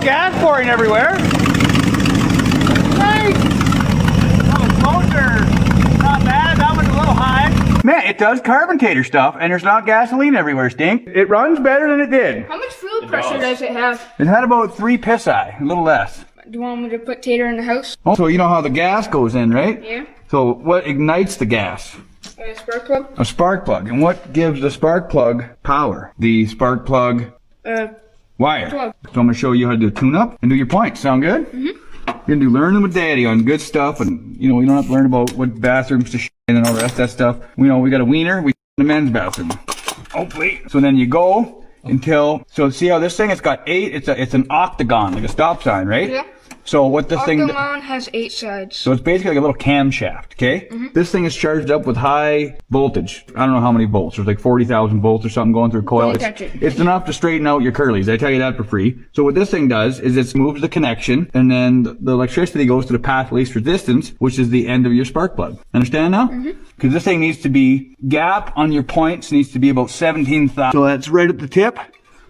gas pouring everywhere. Nice. Oh, the floats are not bad. That one's a little high. Man, it does carbontator stuff, and there's not gasoline everywhere, Stink. It runs better than it did. How much fuel pressure does it have? It had about 3 psi, a little less. Do you want me to put Tater in the house? Oh, so you know how the gas goes in, right? Yeah. So what ignites the gas? A spark plug? A spark plug. And what gives the spark plug power? The spark plug wire. Plug. So I'm going to show you how to do a tune-up and do your points. Sound good? Mm-hmm. You're going to do learning with Daddy on good stuff, and you know, you don't have to learn about what bathrooms to shit in and all the rest of that stuff. We know we got a wiener, we in the men's bathroom. Hopefully. So then you go until, so see how this thing, it's got 8, it's an octagon, like a stop sign, right? Yeah. So what this thing... Octagon has 8 sides. So it's basically like a little camshaft, okay? This thing is charged up with high voltage. I don't know how many volts. There's like 40,000 volts or something going through a coil. It's enough to straighten out your curlies. I tell you that for free. So what this thing does is it moves the connection, and then the electricity goes to the path of least resistance, which is the end of your spark plug. Understand now? Because this thing needs to be, gap on your points needs to be about 17,000. So that's right at the tip.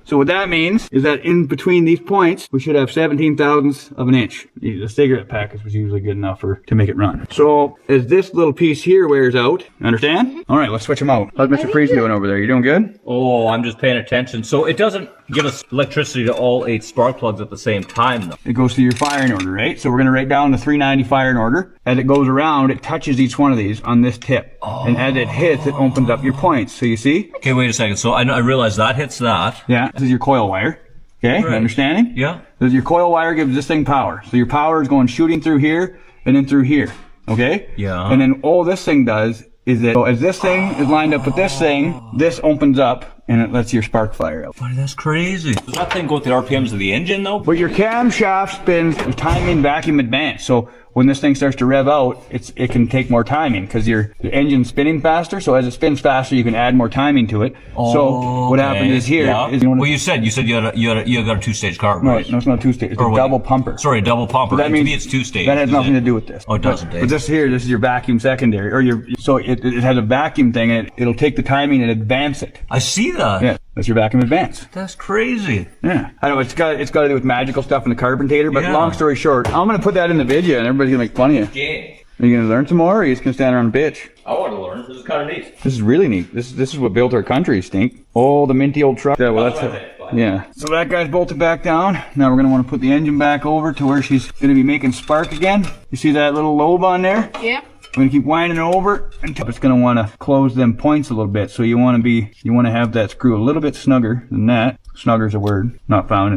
So what that means is that in between these points, we should have 17 thousandths of an inch. The cigarette package was usually good enough to make it run. So as this little piece here wears out, understand? All right, let's switch them out. How's Mr. Friesen doing over there? You doing good? Oh, I'm just paying attention. So it doesn't give us electricity to all 8 spark plugs at the same time, though. It goes to your firing order, right? So we're going to write down the 390 firing order. As it goes around, it touches each one of these on this tip. Oh. And as it hits, it opens up your points. So you see? Okay, wait a second. So I realize that hits that. Yeah, this is your coil wire. Okay, Right. understanding? Yeah. Because your coil wire gives this thing power. So your power is going shooting through here and then through here. Okay? Yeah. And then all this thing does is that, so as this thing is lined up with this thing, this opens up and it lets your spark fire out. Buddy, that's crazy. Does that thing go with the RPMs of the engine, though? But your camshaft spins timing vacuum advance. So when this thing starts to rev out, it can take more timing because your engine's spinning faster. So as it spins faster, you can add more timing to it. Oh, so what happens is here is, well, you said you got a 2-stage carb, no, right? no, it's not 2-stage. It's a double pumper. Sorry, a double pumper. That means to me it's 2-stage. That has nothing to do with this. Oh, it doesn't. But this here, this is your vacuum secondary, or so it has a vacuum thing, and it'll take the timing and advance it. I see that. Yeah, that's your vacuum advance. That's crazy. Yeah, I know it's got to do with magical stuff in the carbontator. But Yeah. long story short, I'm gonna put that in the video, and everybody's gonna make fun of you. Yeah. Are you gonna learn some more, or are you just gonna stand around and bitch? I want to learn. This is kind of neat. This is really neat. This is what built our country, Stink. Oh, the minty old truck. Yeah, well, that's it. Yeah. So that guy's bolted back down. Now we're gonna want to put the engine back over to where she's gonna be making spark again. You see that little lobe on there? Yeah. We're gonna keep winding it over until it's gonna want to close them points a little bit. So you want to have that screw a little bit snugger than that. Snugger's a word not found in